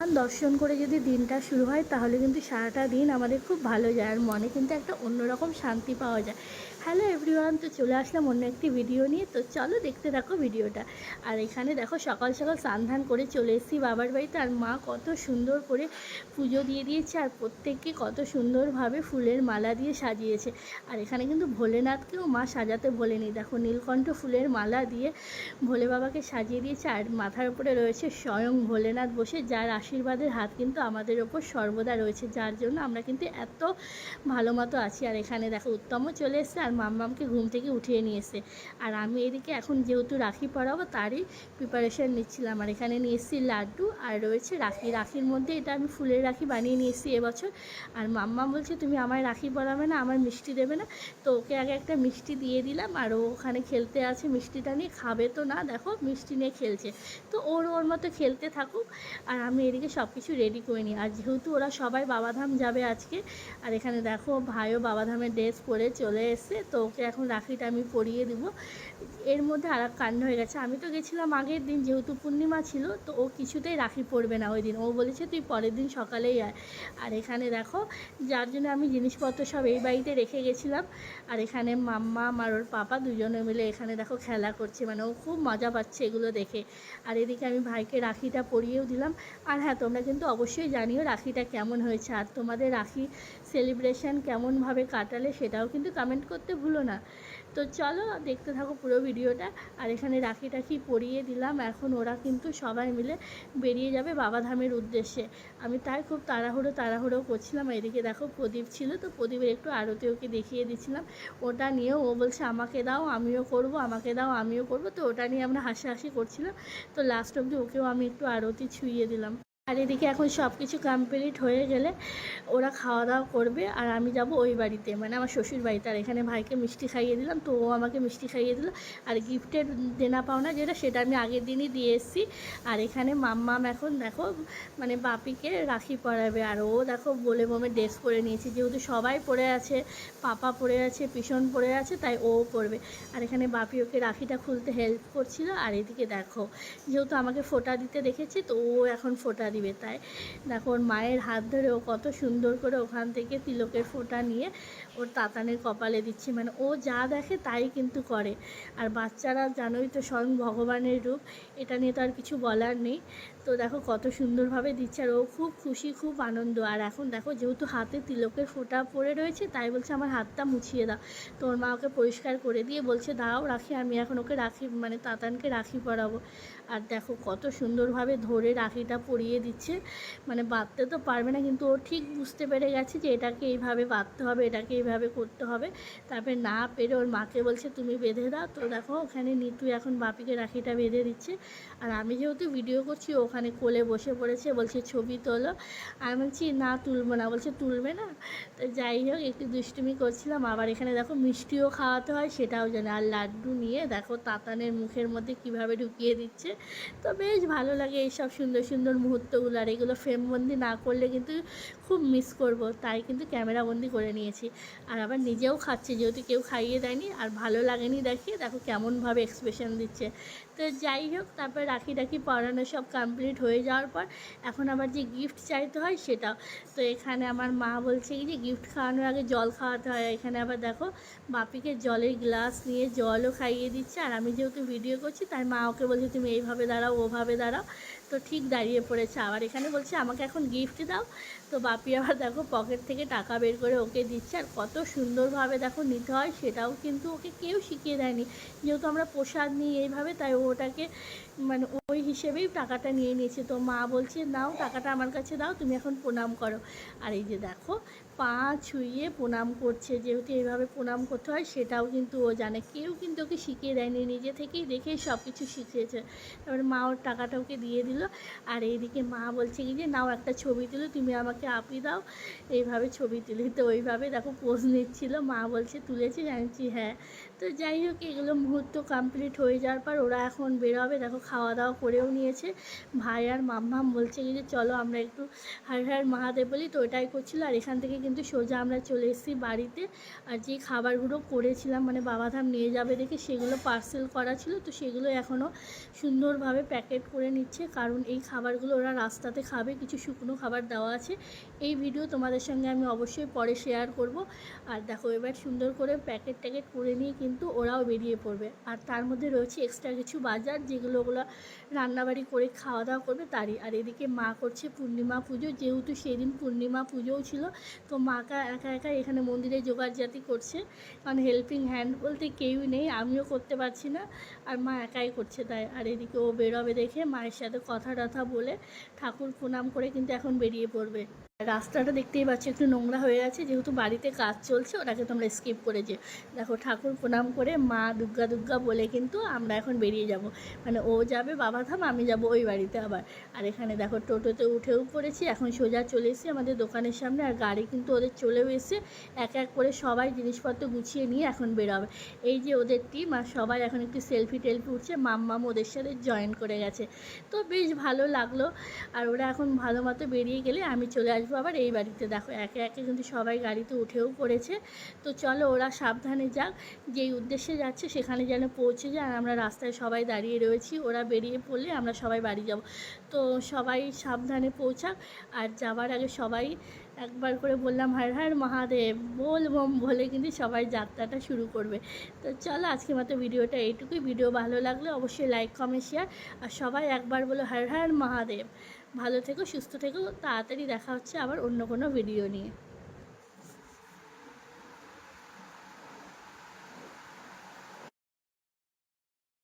দর্শন করে যদি দিনটা শুরু হয় তাহলে কিন্তু সারাটা দিন আমাদের খুব ভালো যায়, আর মনে কিন্তু একটা অন্যরকম শান্তি পাওয়া যায়। হ্যালো এভরিওয়ান, তো চলে আসলাম অন্য একটি ভিডিও নিয়ে। তো চলো দেখতে থাকো ভিডিওটা। আর এখানে দেখো সকাল সকাল স্নান ধান করে চলে এসেছি বাবার বাড়িতে। আর মা কত সুন্দর করে পুজো দিয়ে দিয়েছে, আর প্রত্যেককে কত সুন্দরভাবে ফুলের মালা দিয়ে সাজিয়েছে। আর এখানে কিন্তু ভোলেনাথকেও মা সাজাতে ভোলেনি, দেখো নীলকণ্ঠ ফুলের মালা দিয়ে ভোলে বাবাকে সাজিয়ে দিয়েছে। আর মাথার উপরে রয়েছে স্বয়ং ভোলেনাথ বসে, যার আশীর্বাদের হাত কিন্তু আমাদের ওপর সর্বদা রয়েছে, যার জন্য আমরা কিন্তু এত ভালো মতো আছি। আর এখানে দেখো উত্তমও চলে এসছে, আর মাম্মামকে ঘুম থেকে উঠিয়ে নিয়ে এসছে। আর আমি এদিকে এখন যেহেতু রাখি পরাবো তারই প্রিপারেশান নিচ্ছিলাম। আর এখানে নিয়ে এসেছি লাড্ডু, আর রয়েছে রাখি। রাখির মধ্যে এটা আমি ফুলের রাখি বানিয়ে নিয়ে এসেছি এবছর। আর মাম্মা বলছে তুমি আমায় রাখি পরাবে না, আমার মিষ্টি দেবে না। তো ওকে আগে একটা মিষ্টি দিয়ে দিলাম, আর ও ওখানে খেলতে আছে, মিষ্টিটা নিয়ে খাবে তো না, দেখো মিষ্টি নিয়ে খেলছে। তো ওর মতো খেলতে থাকুক, আর আমি এদিকে সব কিছু রেডি করে নিই। আর যেহেতু ওরা সবাই বাবাধাম যাবে আজকে, আর এখানে দেখো ভাইও বাবাধামের ড্রেস পরে চলে এসছে। তো ওকে এখন রাখিটা আমি পরিয়ে দিব। এর মধ্যে আর এক কাণ্ড হয়ে গেছে, আমি তো গেছিলাম আগের দিন, যেহেতু পূর্ণিমা ছিল, তো ও কিছুতেই রাখি পরবে না ওই দিন। ও বলেছে তুই পরের দিন সকালেই আয়। আর এখানে দেখো যার জন্য আমি জিনিসপত্র সব এই বাড়িতে রেখে গেছিলাম। আর এখানে মাম্মা আর ওর পাপা দুজনে মিলে এখানে দেখো খেলা করছে, মানে ও খুব মজা পাচ্ছে এগুলো দেখে। আর এদিকে আমি ভাইকে রাখিটা পরিয়েও দিলাম। আর হ্যাঁ, তোমরা কিন্তু অবশ্যই জানিও রাখিটা কেমন হয়েছে, আর তোমাদের রাখি সেলিব্রেশন কেমনভাবে কাটালে সেটাও কিন্তু কমেন্ট করতে ভুলো না। তো চলো দেখতে থাকো পুরো ভিডিওটা। আর এখানে রাখি টাখি পরিয়ে দিলাম, এখন ওরা কিন্তু সবাই মিলে বেরিয়ে যাবে বাবাধামের উদ্দেশ্যে। আমি তাই খুব তাড়াহুড়ো করছিলাম। এদিকে দেখো প্রদীপ ছিল, তো প্রদীপের একটু আরতি ওকে দেখিয়ে দিচ্ছিলাম। ওটা নিয়েও ও বলছে আমাকে দাও আমিও করব, আমাকে দাও আমিও করব। তো ওটা নিয়ে আমরা হাসাহাসি করছিলাম। তো লাস্ট অবধি ওকেও আমি একটু আরতি ছুঁয়ে দিলাম। আর এদিকে এখন সব কিছু কমপ্লিট হয়ে গেলে ওরা খাওয়া দাওয়া করবে, আর আমি যাব ওই বাড়িতে, মানে আমার শ্বশুর বাড়িতে। আর এখানে ভাইকে মিষ্টি খাইয়ে দিলাম, তো ও আমাকে মিষ্টি খাইয়ে দিল। আর গিফটের দেনা পাওনা যেটা, সেটা আমি আগের দিনই দিয়ে এসেছি। আর এখানে মাম্মাম এখন দেখো মানে বাপিকে রাখি পরাবে। আর ও দেখো বলে মমে ড্রেস পরে নিয়েছে, যেহেতু সবাই পরে আছে, পাপা পরে আছে, পিছন পরে আছে, তাই ও পরবে। আর এখানে বাপি ওকে রাখিটা খুলতে হেল্প করছিল। আর এদিকে দেখো যেহেতু আমাকে ফোঁটা দিতে দেখেছি, তো ও এখন ফোঁটা দিবে। তাই দেখো ওর মায়ের হাত ধরে ও কত সুন্দর করে ওখান থেকে তিলকের ফোঁটা নিয়ে ওর তাতানের কপালে দিচ্ছে, মানে ও যা দেখে তাই কিন্তু করে। আর বাচ্চারা জানোই তো স্বয়ং ভগবানের রূপ, এটা নিয়ে তো আর কিছু বলার নেই। তো দেখো কত সুন্দরভাবে দিচ্ছে, আর ও খুব খুশি, খুব আনন্দ। আর এখন দেখো যেহেতু হাতে তিলকের ফোঁটা পড়ে রয়েছে, তাই বলছে আমার হাতটা মুছিয়ে দাও। তো ওর মা ওকে পরিষ্কার করে দিয়ে বলছে দাও রাখি, আমি এখন ওকে রাখি মানে তাতানকে রাখি পরাবো। আর দেখো কত সুন্দরভাবে ধরে রাখিটা পরিয়ে দিচ্ছে, মানে বাঁধতে তো পারবে না, কিন্তু ও ঠিক বুঝতে পেরে গেছে যে এটাকে এইভাবে বাঁধতে হবে, এটাকে এইভাবে করতে হবে। তারপরে না পেরে ওর মাকে বলছে তুমি বেঁধে দাও। তো দেখো ওখানে নিতু এখন বাপিকে রাখিটা বেঁধে দিচ্ছে। আর আমি যেহেতু ভিডিও করছি, ওখানে কোলে বসে পড়েছে, বলছে ছবি তোলো। আমি বলছি না তুলবো না, বলছে তুলবে না। তো যাই হোক একটু দুষ্টুমি করছিলাম। আবার এখানে দেখো মিষ্টিও খাওয়াতে হয় সেটাও জানে। আর লাড্ডু নিয়ে দেখো তাতানের মুখের মধ্যে কিভাবে ঢুকিয়ে দিচ্ছে। তো বেশ ভালো লাগে এইসব সুন্দর সুন্দর মুহূর্তগুলো। আর এগুলো ফ্রেমবন্দি না করলে কিন্তু খুব মিস করব, তাই কিন্তু ক্যামেরাবন্দি করে নিয়েছি। আর আবার নিজেও খাচ্ছে, যেহেতু কেউ খাইয়ে দেয়নি, আর ভালো লাগেনি দেখিয়ে দেখো কেমনভাবে এক্সপ্রেশন দিচ্ছে। তো যাই হোক তারপর রাখি টাখি পরানো সব কমপ্লিট হয়ে যাওয়ার পর এখন আবার যে গিফট চাইতে হয় সেটাও। তো এখানে আমার মা বলছে কি যে গিফট খাওয়ানোর আগে জল খাওয়াতে হয়। এখানে আবার দেখো বাপিকে জলের গ্লাস নিয়ে জলও খাইয়ে দিচ্ছে। আর আমি যেহেতু ভিডিও করছি, তাই মা ওকে বলছে তুমি এইভাবে দাঁড়াও ওভাবে দাঁড়াও। তো ঠিক দাঁড়িয়ে পড়েছে। আবার এখানে বলছে আমাকে এখন গিফট দাও। তো বাপি আবার দেখো পকেট থেকে টাকা বের করে ওকে দিচ্ছে। আর কত সুন্দরভাবে দেখো নিতে হয় সেটাও কিন্তু ওকে কেউ শিখিয়ে দেয়নি, যেহেতু আমরা প্রসাদ নিই এইভাবে, তাই ওটাকে মানে ওই হিসেবেই টাকাটা নিয়ে নিয়েছে। তো মা বলছে নাও টাকাটা আমার কাছে দাও, তুমি এখন প্রণাম করো। আর এই যে দেখো পা ছুঁয়ে প্রণাম করছে, যেহেতু এইভাবে প্রণাম করতে হয় সেটাও কিন্তু ও জানে, কেউ কিন্তু ওকে শিখিয়ে দেয়নি, নিজে থেকেই দেখেই সব কিছু শিখিয়েছে। তারপরে মা ওর টাকাটা ওকে দিয়ে দিল। আর এইদিকে মা বলছে কি যে নাও একটা ছবি তুলো, তুমি আমাকে আপি দাও, এইভাবে ছবি তুলি। তো ওইভাবে দেখো পোজ নিচ্ছিল, মা বলছে তুলেছি, জানছি হ্যাঁ। তো যাই হোক, এগুলো মুহূর্ত কমপ্লিট হয়ে যাওয়ার পর ওরা এখন বেরোবে। দেখো খাওয়া দাওয়া করেও নিয়েছে। ভাই আর মাম্মাম বলছে কি যে চলো আমরা একটু হর হর মহাদেব বলি, তো ওটাই করছিলো। আর এখান থেকে কিন্তু সোজা আমরা চলে এসেছি বাড়িতে। আর যে খাবারগুলো করেছিলাম মানে বাবাধাম নিয়ে যাবে দেখে, সেগুলো পার্সেল করা ছিল, তো সেগুলো এখনও সুন্দরভাবে প্যাকেট করে নিচ্ছে, কারণ এই খাবারগুলো ওরা রাস্তাতে খাবে। কিছু শুকনো খাবার দেওয়া আছে, এই ভিডিও তোমাদের সঙ্গে আমি অবশ্যই পরে শেয়ার করব। আর দেখো এবার সুন্দর করে প্যাকেট ট্যাকেট করে নিয়ে কিন্তু ওরাও বেরিয়ে পড়বে। আর তার মধ্যে রয়েছে এক্সট্রা কিছু বাজার, যেগুলো ওগুলো রান্নাবাড়ি করে খাওয়া দাওয়া করবে তারই। আর এদিকে মা করছে পূর্ণিমা পুজো, যেহেতু সেদিন পূর্ণিমা পুজোও ছিল, তো মাকে একা একা এখানে মন্দিরে জোগাড়জাতি করছে, কারণ হেল্পিং হ্যান্ড বলতে কেউই নেই, আমিও করতে পারছি না, আর মা একাই করছে তাই। আর এদিকে ও বেরোবে দেখে মায়ের সাথে কথা টথা বলে ঠাকুর প্রণাম করে কিন্তু এখন বেরিয়ে পড়বে। রাস্তাটা দেখতেই পাচ্ছ একটু নোংরা হয়ে গেছে, যেহেতু বাড়িতে কাজ চলছে, ওটাকে তোমরা স্কিপ করে যে দেখো ঠাকুর প্রণাম করে মা দুর্গা দুর্গা বলে কিন্তু আমরা এখন বেরিয়ে যাব। মানে ও যাবে বাবাধাম, আমি যাব ওই বাড়িতে আবার। আর এখানে দেখো টোটোতে উঠেও পড়েছি, এখন সোজা চলে এসেছি আমাদের দোকানের সামনে। আর গাড়ি কিন্তু ওদের চলেও এসে এক এক করে সবাই জিনিসপত্র গুছিয়ে নিয়ে এখন বেরোবে। এই যে ওদের টিম, আর সবাই এখন একটু সেলফি টেলফি উঠছে, মাম্মাম ওদের সাথে জয়েন করে গেছে, তো বেশ ভালো লাগলো। আর ওরা এখন ভালো মতো বেরিয়ে গেলে আমি চলে আসবো আবার এই বাড়িতে। দেখো একে একে কিন্তু সবাই গাড়িতে উঠেও পড়েছে। তো চলো ওরা সাবধানে যাক, যেই উদ্দেশ্যে যাচ্ছে সেখানে যেন পৌঁছে যায়। আর আমরা রাস্তায় সবাই দাঁড়িয়ে রয়েছি, ওরা বেরিয়ে পড়লে আমরা সবাই বাড়ি যাব। তো সবাই সাবধানে পৌঁছাক। আর যাবার আগে সবাই একবার করে বললাম হর হর মহাদেব বল বম বলে কিন্তু সবাই যাত্রাটা শুরু করবে। তো চলো আজকের মতো ভিডিওটা এইটুকুই। ভিডিও ভালো লাগলে অবশ্যই লাইক কমেন্ট শেয়ার, আর সবাই একবার বলো হর হর মহাদেব। ভালো থেকো, সুস্থ থেকো, তাড়াতাড়ি দেখা হচ্ছে আবার অন্য কোনো ভিডিও নিয়ে।